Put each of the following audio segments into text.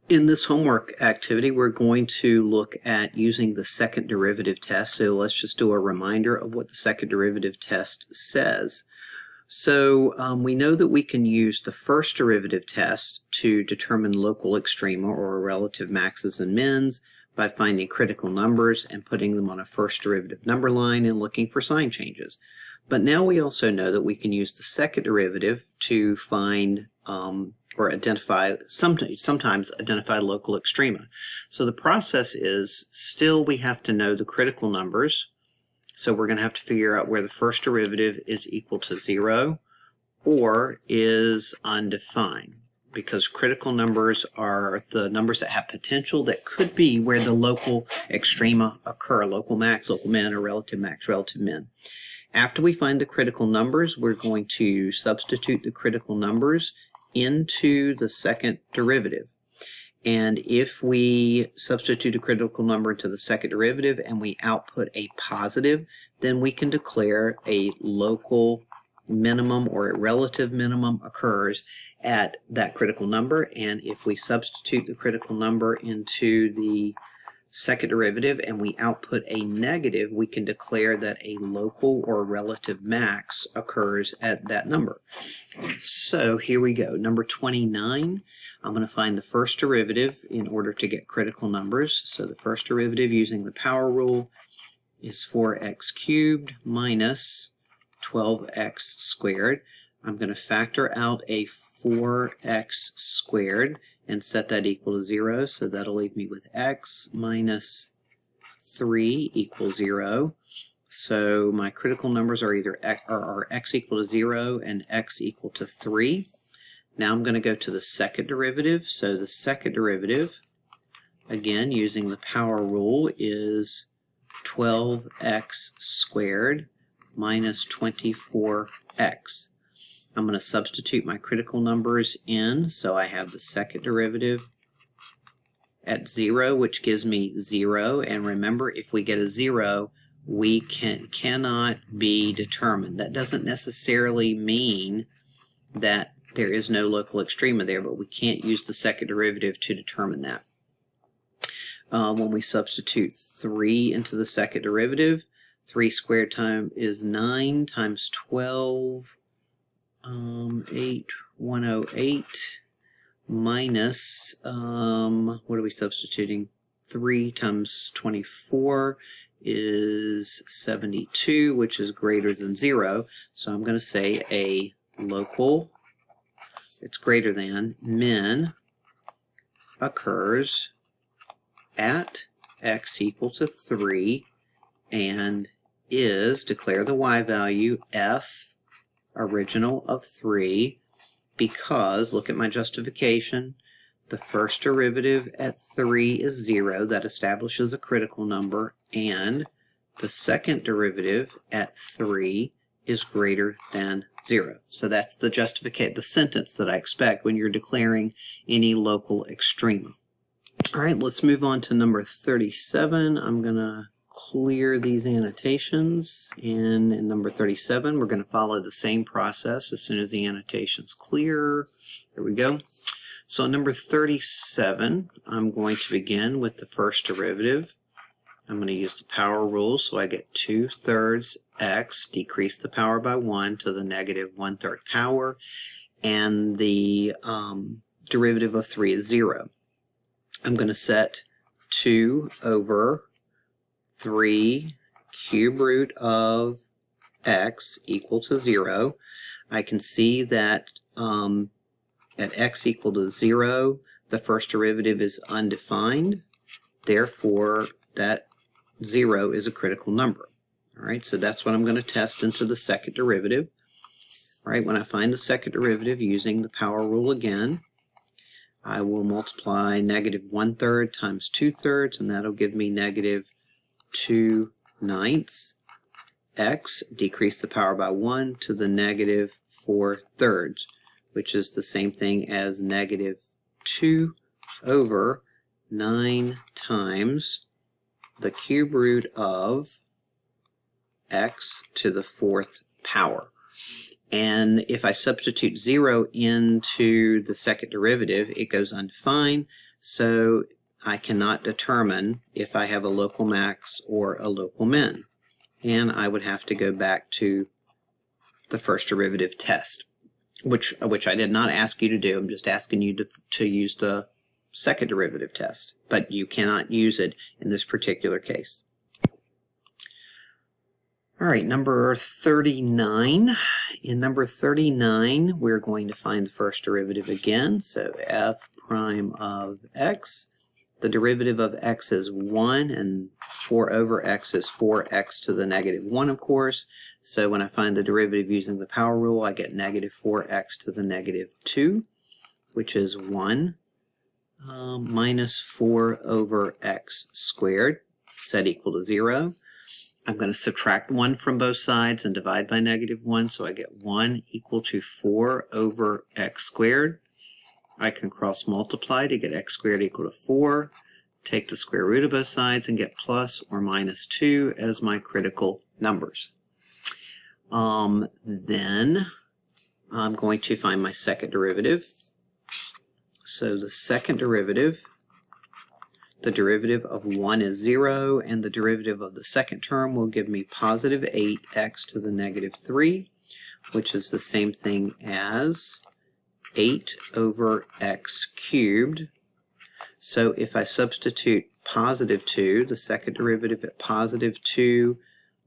In this homework activity, we're going to look at using the second derivative test. So let's just do a reminder of what the second derivative test says. So we know that we can use the first derivative test to determine local extrema or relative maxes and mins by finding critical numbers and putting them on a first derivative number line and looking for sign changes. But now we also know that we can use the second derivative to find or identify, sometimes identify local extrema. So the process is still we have to know the critical numbers. So we're going to have to figure out where the first derivative is equal to 0 or is undefined, because critical numbers are the numbers that have potential that could be where the local extrema occur, local max, local min, or relative max, relative min. After we find the critical numbers, we're going to substitute the critical numbers into the second derivative. And if we substitute a critical number into the second derivative and we output a positive, then we can declare a local minimum or a relative minimum occurs at that critical number. And if we substitute the critical number into the second derivative and we output a negative, we can declare that a local or relative max occurs at that number. So here we go. Number 29, I'm going to find the first derivative in order to get critical numbers. So the first derivative using the power rule is 4x cubed minus 12x squared. I'm going to factor out a 4x squared and set that equal to 0. So that'll leave me with x minus 3 equals 0. So my critical numbers are either x equal to 0 and x equal to 3. Now I'm going to go to the second derivative. So the second derivative, again using the power rule, is 12x squared minus 24x. I'm going to substitute my critical numbers in, so I have the second derivative at 0, which gives me 0. And remember, if we get a 0, we cannot be determined. That doesn't necessarily mean that there is no local extrema there, but we can't use the second derivative to determine that. When we substitute 3 into the second derivative, 3 squared is 9 times 12, 108 minus, what are we substituting? 3 times 24 is 72, which is greater than 0. So I'm going to say a local, it's greater than, min occurs at x equal to 3 and is, declare the y value, f original of 3, because, look at my justification, the first derivative at 3 is 0, that establishes a critical number, and the second derivative at 3 is greater than 0. So that's the the sentence that I expect when you're declaring any local extrema. All right, let's move on to number 37. I'm going to clear these annotations, and in number 37 we're going to follow the same process as soon as the annotations clear. There we go. So number 37, I'm going to begin with the first derivative. I'm going to use the power rule, so I get 2/3 x, decrease the power by 1 to the negative 1/3 power, and the derivative of 3 is 0. I'm going to set 2 over 3 cube root of x equal to 0. I can see that at x equal to 0, the first derivative is undefined. Therefore, that 0 is a critical number. All right, so that's what I'm going to test into the second derivative. All right, when I find the second derivative using the power rule again, I will multiply negative 1/3 times 2/3, and that'll give me negative 2/9 x, decrease the power by 1 to the negative 4/3, which is the same thing as negative 2 over 9 times the cube root of x to the 4th power. And if I substitute 0 into the second derivative, it goes undefined. So I cannot determine if I have a local max or a local min. And I would have to go back to the first derivative test, which I did not ask you to do. I'm just asking you to use the second derivative test, but you cannot use it in this particular case. All right, number 39. In number 39, we're going to find the first derivative again. So f prime of x. The derivative of x is 1, and 4 over x is 4x to the negative 1, of course. So when I find the derivative using the power rule, I get negative 4x to the negative 2, which is 1 minus 4 over x squared, set equal to 0. I'm going to subtract 1 from both sides and divide by negative 1, so I get 1 equal to 4 over x squared. I can cross multiply to get x squared equal to 4, take the square root of both sides and get plus or minus 2 as my critical numbers. Then I'm going to find my second derivative. So the second derivative, the derivative of 1 is 0, and the derivative of the second term will give me positive 8x to the negative 3, which is the same thing as 8 over x cubed. So if I substitute positive 2, the second derivative at positive 2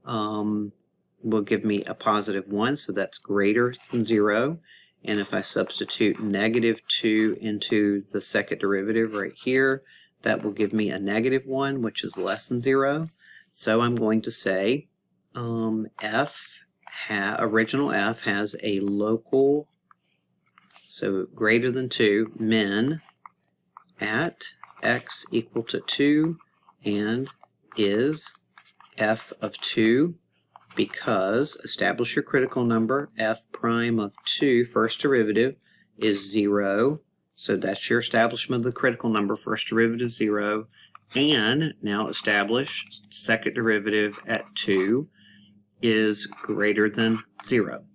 will give me a positive 1, so that's greater than 0. And if I substitute negative 2 into the second derivative right here, that will give me a negative 1, which is less than 0. So I'm going to say original f has a local, so greater than 2, min at x equal to 2 and is f of 2, because establish your critical number, f prime of 2, first derivative, is 0. So that's your establishment of the critical number, first derivative 0. And now establish second derivative at 2 is greater than 0.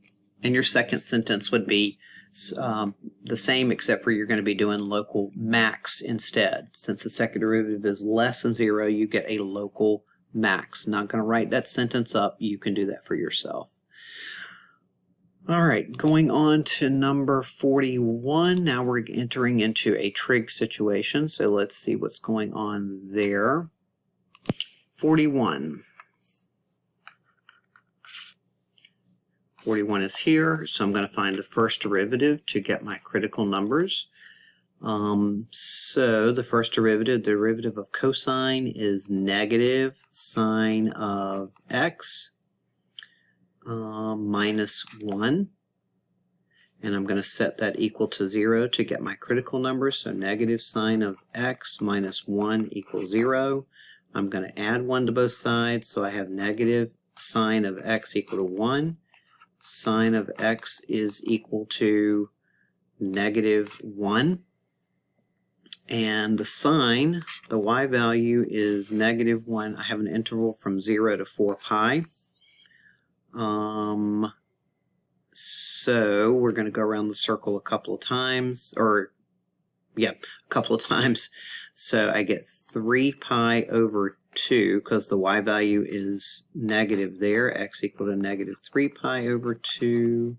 And your second sentence would be the same, except for you're going to be doing local max instead. Since the second derivative is less than 0, you get a local max. Not going to write that sentence up. You can do that for yourself. All right, going on to number 41. Now we're entering into a trig situation. So let's see what's going on there. 41. 41 is here, so I'm going to find the first derivative to get my critical numbers. So the first derivative, the derivative of cosine, is negative sine of x minus 1. And I'm going to set that equal to 0 to get my critical number. So negative sine of x minus 1 equals 0. I'm going to add 1 to both sides, so I have negative sine of x equal to 1. Sine of x is equal to negative 1. And the sine, the y value, is negative 1. I have an interval from 0 to 4 pi. So we're going to go around the circle a couple of times, a couple of times. So I get 3 pi over 2, because the y value is negative there, x equal to negative 3 pi over 2.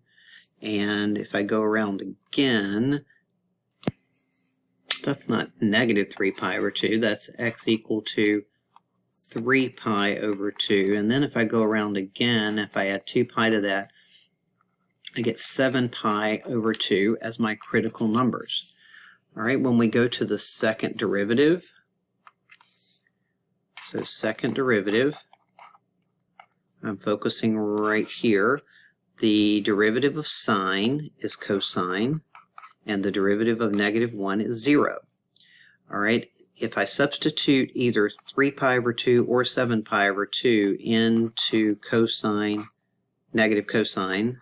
And if I go around again, that's not negative 3 pi over 2, that's x equal to 3 pi over 2. And then if I go around again, if I add 2 pi to that, I get 7 pi over 2 as my critical numbers. All right, when we go to the second derivative, so second derivative, I'm focusing right here. The derivative of sine is cosine, and the derivative of negative 1 is 0. All right, if I substitute either 3 pi over 2 or 7 pi over 2 into cosine, negative cosine,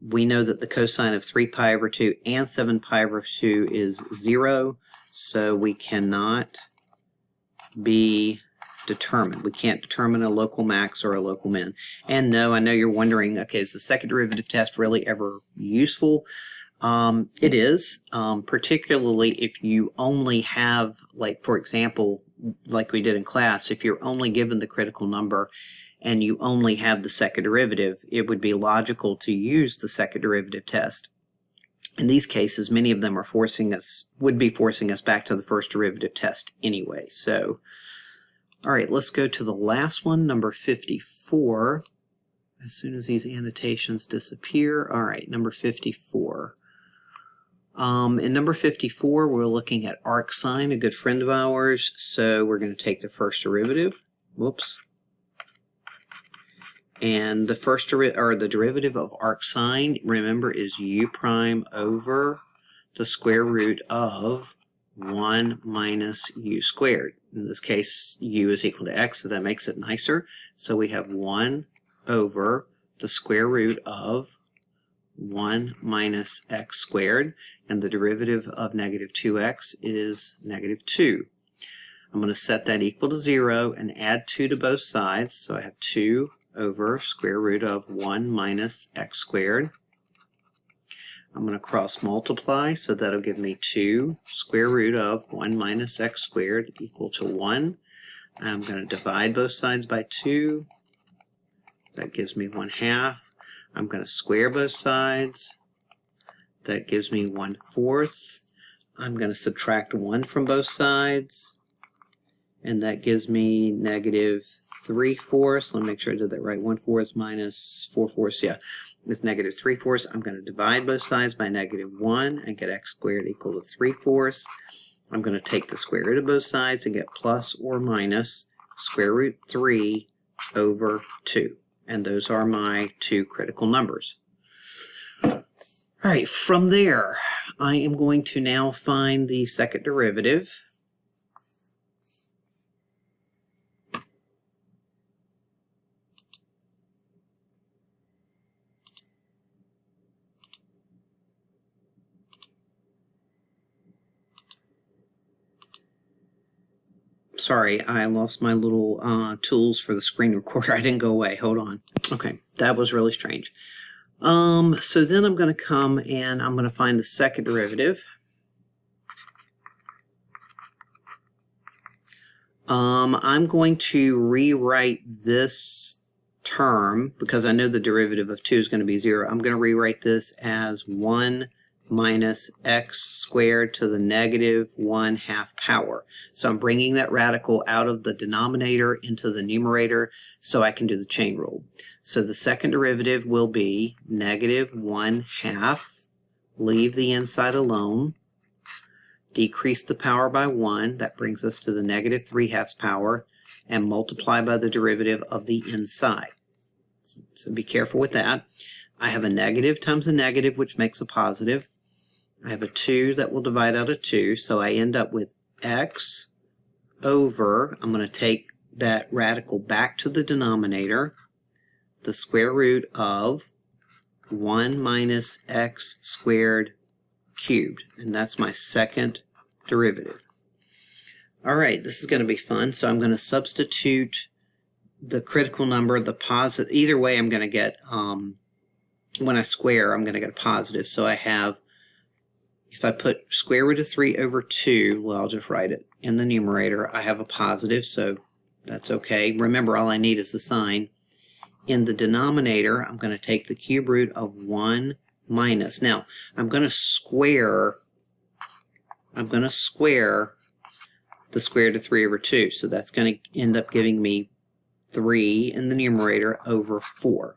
we know that the cosine of 3 pi over 2 and 7 pi over 2 is 0, so we cannot be determined. We can't determine a local max or a local min. And no, I know you're wondering, okay, is the second derivative test really ever useful? It is, particularly if you only have, like, for example, like we did in class, if you're only given the critical number and you only have the second derivative, it would be logical to use the second derivative test. In these cases, many of them are would be forcing us back to the first derivative test anyway. So, all right, let's go to the last one, number 54. As soon as these annotations disappear. All right, number 54. In number 54, we're looking at arcsine, a good friend of ours. So we're going to take the first derivative. Whoops. And the first the derivative of arcsine, remember, is u prime over the square root of 1 minus u squared. In this case, u is equal to x, so that makes it nicer. So we have 1 over the square root of 1 minus x squared, and the derivative of negative 2x is negative 2. I'm going to set that equal to 0 and add 2 to both sides, so I have 2 over square root of 1 minus x squared. I'm going to cross multiply, so that'll give me 2 square root of 1 minus x squared equal to 1. I'm going to divide both sides by 2. That gives me 1/2. I'm going to square both sides. That gives me 1/4. I'm going to subtract 1 from both sides. And that gives me negative 3/4. Let me make sure I did that right. 1/4 minus 4/4. Yeah, it's negative 3/4. I'm going to divide both sides by negative 1 and get x squared equal to 3/4. I'm going to take the square root of both sides and get plus or minus square root 3 over 2. And those are my two critical numbers. All right, from there, I am going to now find the second derivative. Sorry, I lost my little tools for the screen recorder. I didn't go away. Hold on. Okay, that was really strange. So then I'm going to come and I'm going to find the second derivative. I'm going to rewrite this term because I know the derivative of 2 is going to be 0. I'm going to rewrite this as 1 minus x squared to the negative 1/2 power. So I'm bringing that radical out of the denominator into the numerator so I can do the chain rule. So the second derivative will be negative 1/2, leave the inside alone, decrease the power by 1, that brings us to the negative 3/2 power, and multiply by the derivative of the inside. So be careful with that. I have a negative times a negative, which makes a positive. I have a 2 that will divide out of 2, so I end up with x over, I'm going to take that radical back to the denominator, the square root of 1 minus x squared cubed, and that's my second derivative. All right, this is going to be fun, so I'm going to substitute the critical number, the positive. Either way, I'm going to get, when I square, I'm going to get a positive. So I have, if I put square root of 3 over 2, well, I'll just write it in the numerator. I have a positive, so that's okay. Remember, all I need is the sign. In the denominator, I'm going to take the cube root of 1 minus. Now, I'm going to square the square root of 3 over 2. So that's going to end up giving me 3 in the numerator over 4.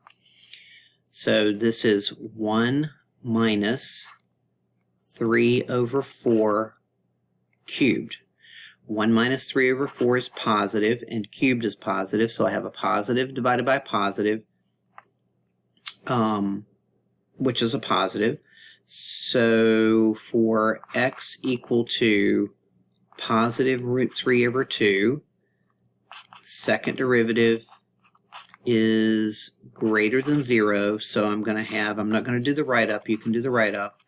So this is 1 minus 3 over 4 cubed. 1 minus 3 over 4 is positive, and cubed is positive, so I have a positive divided by positive, which is a positive. So for x equal to positive root 3 over 2, second derivative is greater than 0, so I'm going to have, I'm not going to do the write-up, you can do the write-up.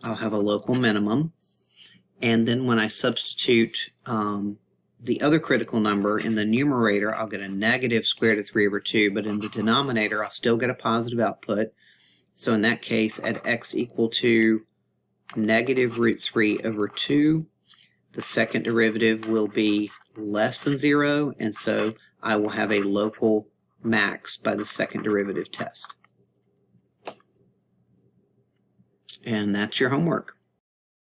I'll have a local minimum. And then when I substitute the other critical number in the numerator, I'll get a negative square root of 3 over 2, but in the denominator, I'll still get a positive output. So in that case, at x equal to negative root 3 over 2, the second derivative will be less than 0, and so I will have a local max by the second derivative test. And that's your homework.